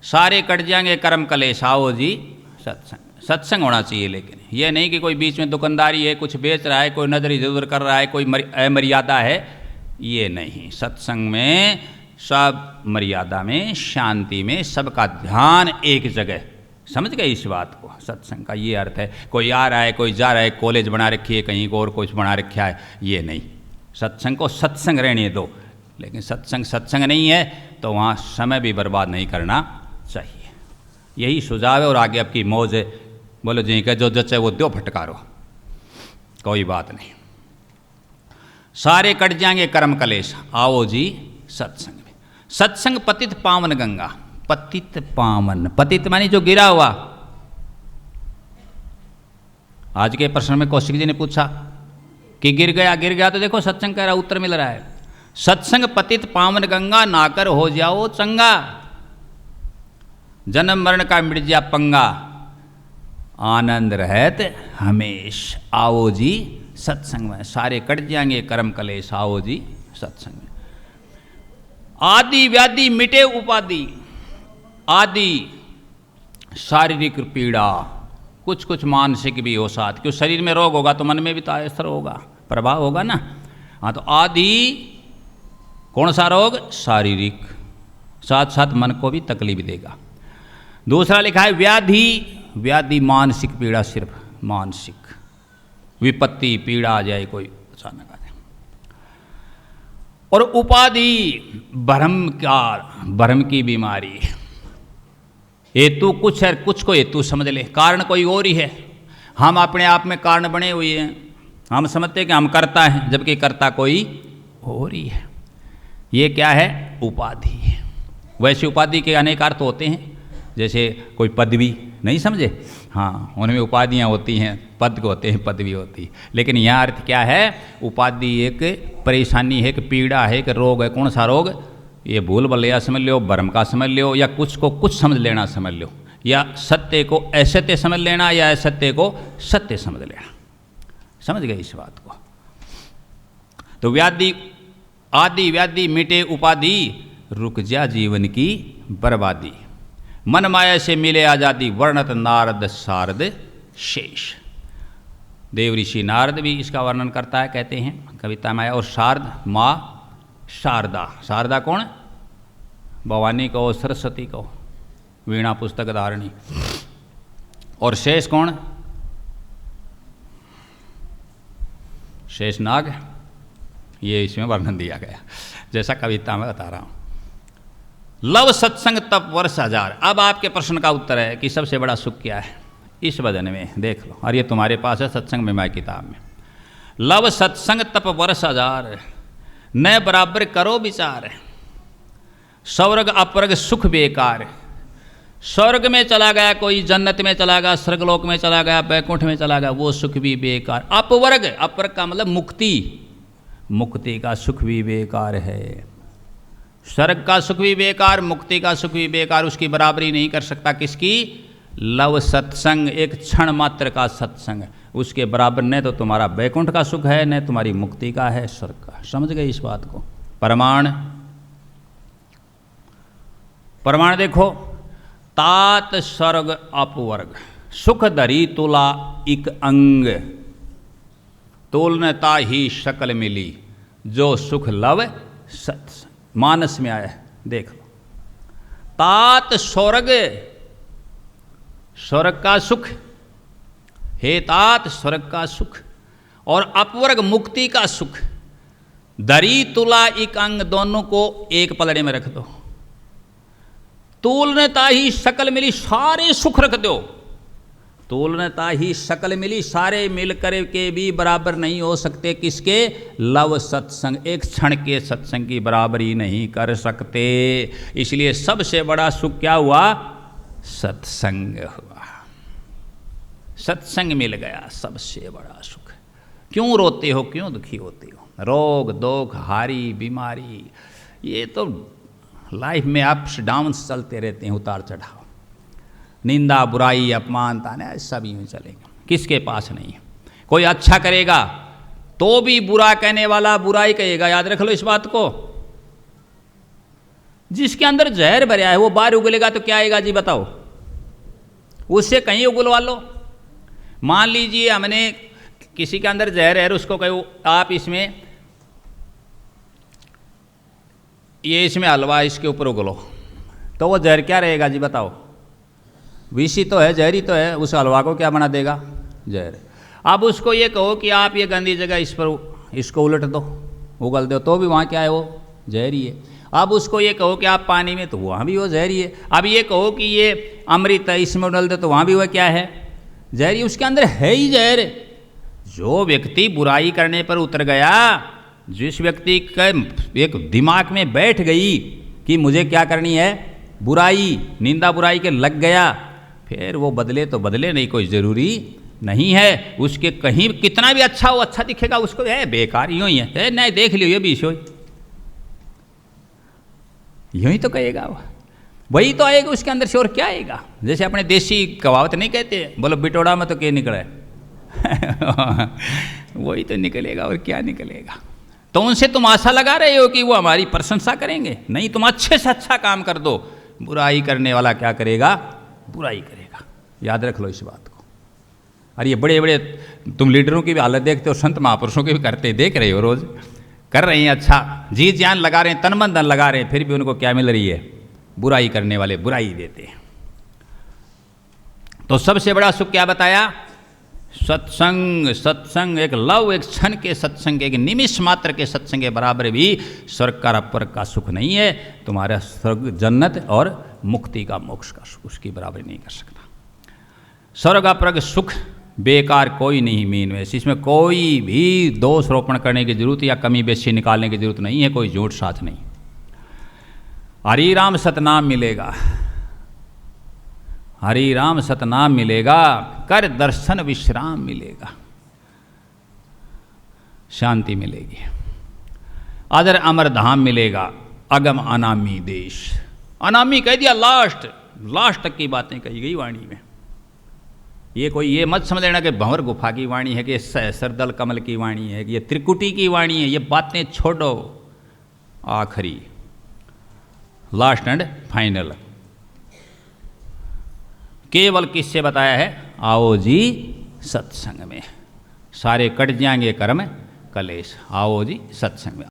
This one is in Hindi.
सारे कट जाएंगे कर्म कलेश, आओ जी सत्संग। सत्संग होना चाहिए, लेकिन ये नहीं कि कोई बीच में दुकानदारी है, कुछ बेच रहा है, कोई नजर इधर उधर कर रहा है, कोई अमर्यादा है, ये नहीं। सत्संग में सब मर्यादा में, शांति में, सबका ध्यान एक जगह। समझ गए इस बात को? सत्संग का ये अर्थ है। कोई आ रहा है, कोई जा रहा है, कॉलेज बना रखी है, कहीं और कुछ बना रखा है, ये नहीं। सत्संग को सत्संग रहने दो, लेकिन सत्संग सत्संग नहीं है तो वहाँ समय भी बर्बाद नहीं करना चाहिए। यही सुझाव है। और आगे आपकी मौज है, बोलो जी का जो जचे वो दो फटकारो, कोई बात नहीं। सारे कट जाएंगे कर्म कलेश, आओ जी सत्संग में। सत्संग पतित पावन गंगा। पतित पावन, पतित मानी जो गिरा हुआ। आज के प्रश्न में कौशिक जी ने पूछा कि गिर गया तो देखो सत्संग कह रहा, उत्तर मिल रहा है। सत्संग पतित पावन गंगा, नाकर हो जाओ चंगा। जन्म मरण का मिट जा पंगा, आनंद रहत हमेश, आओ जी सत्संग में। सारे कट जाएंगे कर्म कलेश, आओ जी सत्संग में। आदि व्याधि मिटे उपाधि। आदि शारीरिक पीड़ा, कुछ कुछ मानसिक भी हो साथ, क्यों शरीर में रोग होगा तो मन में भी तो असर होगा, प्रभाव होगा ना। हाँ, तो आदि कौन सा रोग? शारीरिक, साथ साथ मन को भी तकलीफ देगा। दूसरा लिखा है व्याधि। व्याधि मानसिक पीड़ा, सिर्फ मानसिक विपत्ति पीड़ा आ जाए, कोई अचानक आ जाए। और उपाधि भ्रम की बीमारी। हेतु कुछ है, कुछ को हेतु समझ ले, कारण कोई और ही है। हम अपने आप में कारण बने हुए हैं, हम समझते हैं कि हम करता हैं, जबकि करता कोई और ही है। ये क्या है? उपाधि। वैसे उपाधि के अनेक अर्थ होते हैं, जैसे कोई पदवी, नहीं समझे? हाँ, उनमें उपाधियाँ होती हैं, पद को होते हैं, पदवी होती है। लेकिन यहाँ अर्थ क्या है? उपाधि एक परेशानी है, एक पीड़ा है, एक रोग है। कौन सा रोग? ये भूल भलैया समझ लो, भ्रम का समझ लो, या कुछ को कुछ समझ लेना समझ लो, या सत्य को असत्य समझ लेना, या असत्य को सत्य समझ लेना। समझ गए इस बात को? तो व्याधि, आदि व्याधि मिटे उपाधि, रुक जा जीवन की बर्बादी। मन माया से मिले आजादी, वर्णत नारद शारद शेष। देव ऋषि नारद भी इसका वर्णन करता है, कहते हैं कविता में। और शारद माँ शारदा। शारदा कौन? भवानी को, सरस्वती को, वीणा पुस्तक धारणी। और शेष कौन? शेषनाग। ये इसमें वर्णन दिया गया, जैसा कविता में बता रहा हूं। लव सत्संग तप वर्ष हजार। अब आपके प्रश्न का उत्तर है कि सबसे बड़ा सुख क्या है? इस भजन में देख लो, और ये तुम्हारे पास है सत्संग में माई किताब में। लव सत्संग तप वर्ष हजार, न बराबर करो विचार। स्वर्ग अपवर्ग सुख बेकार। स्वर्ग में चला गया कोई, जन्नत में चला गया, स्वर्गलोक में चला गया, बैकुंठ में चला गया, वो सुख भी बेकार। अपवर्ग, अपवर्ग का मतलब मुक्ति, मुक्ति का सुख भी बेकार है। स्वर्ग का सुख भी बेकार, मुक्ति का सुख भी बेकार, उसकी बराबरी नहीं कर सकता किसकी? लव सत्संग, एक क्षण मात्र का सत्संग, उसके बराबर न तो तुम्हारा बैकुंठ का सुख है, न तुम्हारी मुक्ति का है, स्वर्ग का। समझ गए इस बात को? प्रमाण, प्रमाण देखो। तात स्वर्ग अपवर्ग, सुख धरी तुला इक अंग। तोलनता ही शकल मिली, जो सुख लव सत्संग। मानस में आया है, देख लो। तात स्वर्ग, स्वर्ग का सुख, हे तात स्वर्ग का सुख, और अपवर्ग मुक्ति का सुख। दरी तुला एक अंग, दोनों को एक पलड़े में रख दो। तोलनता ही शकल मिली, सारे सुख रख दो। तोलनता ही शकल मिली, सारे मिलकर के भी बराबर नहीं हो सकते किसके? लव सत्संग। एक क्षण के सत्संग की बराबरी नहीं कर सकते। इसलिए सबसे बड़ा सुख क्या हुआ? सत्संग हुआ। सत्संग मिल गया, सबसे बड़ा सुख। क्यों रोते हो, क्यों दुखी होते हो? रोग दुख हारी बीमारी, ये तो लाइफ में अप्स डाउन्स चलते रहते हैं, उतार चढ़ाव, निंदा बुराई अपमान ताने, सब यूँ चलेंगे। किसके पास नहीं है? कोई अच्छा करेगा तो भी बुरा कहने वाला बुराई कहेगा, याद रख लो इस बात को। जिसके अंदर जहर भरा है वो बाहर उगलेगा तो क्या आएगा जी बताओ? उससे कहीं उगलवा लो। मान लीजिए हमने किसी के अंदर जहर है, उसको कहो आप इसमें ये इसमें हलवा इसके ऊपर उगलो, तो वो जहर क्या रहेगा जी बताओ? विषी तो है, जहरी तो है, उस हलवा को क्या बना देगा? जहर। अब उसको ये कहो कि आप ये गंदी जगह इस पर इसको उलट दो, उगल दो, तो भी वहाँ क्या है? वो जहरी है। अब उसको ये कहो कि आप पानी में, तो वहाँ भी वो जहरी है। अब ये कहो कि ये अमृत है, इसमें उड़ल दो, तो वहाँ भी वह क्या है? जहरी। उसके अंदर है ही जहर। जो व्यक्ति बुराई करने पर उतर गया, जिस व्यक्ति का एक दिमाग में बैठ गई कि मुझे क्या करनी है? बुराई, निंदा बुराई के लग गया, फिर वो बदले तो बदले, नहीं कोई ज़रूरी नहीं है। उसके कहीं कितना भी अच्छा हो, अच्छा दिखेगा, उसको है बेकार यूँ ही है, नहीं देख लियो ये भी सो यूँ ही तो कहेगा वो, वही तो आएगा उसके अंदर से, और क्या आएगा? जैसे अपने देसी कहावत नहीं कहते, बोलो बिटोड़ा में तो क्या निकले वही तो निकलेगा, और क्या निकलेगा? तो उनसे तुम आशा लगा रहे हो कि वो हमारी प्रशंसा करेंगे? नहीं, तुम अच्छे से अच्छा काम कर दो, बुराई करने वाला क्या करेगा? बुराई करेगा। याद रख लो इस बात को। और ये बड़े बड़े तुम लीडरों की भी हालत देखते हो, संत महापुरुषों की भी करते देख रहे हो, रोज कर रहे हैं, अच्छा जी जान लगा रहे हैं, तन मन धन लगा रहे हैं, फिर भी उनको क्या मिल रही है? बुराई करने वाले बुराई देते हैं। तो सबसे बड़ा सुख क्या बताया? सत्संग। सत्संग एक लव, एक क्षण के सत्संग, एक निमिष मात्र के सत्संग के बराबर भी स्वर्ग का अपवर्ग का सुख नहीं है। तुम्हारा स्वर्ग जन्नत और मुक्ति का मोक्ष का सुख उसकी बराबरी नहीं कर सकता। स्वर्ग अपवर्ग सुख बेकार कोई नहीं मीन वैसे, इसमें कोई भी दोष रोपण करने की जरूरत या कमी बेशी निकालने की जरूरत नहीं है, कोई झूठ साथ नहीं। हरि राम सतनाम मिलेगा, हरि राम सतनाम मिलेगा, कर दर्शन विश्राम मिलेगा, शांति मिलेगी, अदर अमर धाम मिलेगा, अगम अनामी देश। अनामी कह दिया, लास्ट लास्ट तक की बातें कही गई वाणी में। ये कोई ये मत समझ लेना कि भंवर गुफा की वाणी है, कि सरदल कमल की वाणी है, कि ये त्रिकुटी की वाणी है। ये बातें छोड़ो, आखिरी लास्ट एंड फाइनल। केवल किससे बताया है? आओ जी सत्संग में, सारे कट जाएंगे कर्म कलेश। आओ जी सत्संग में।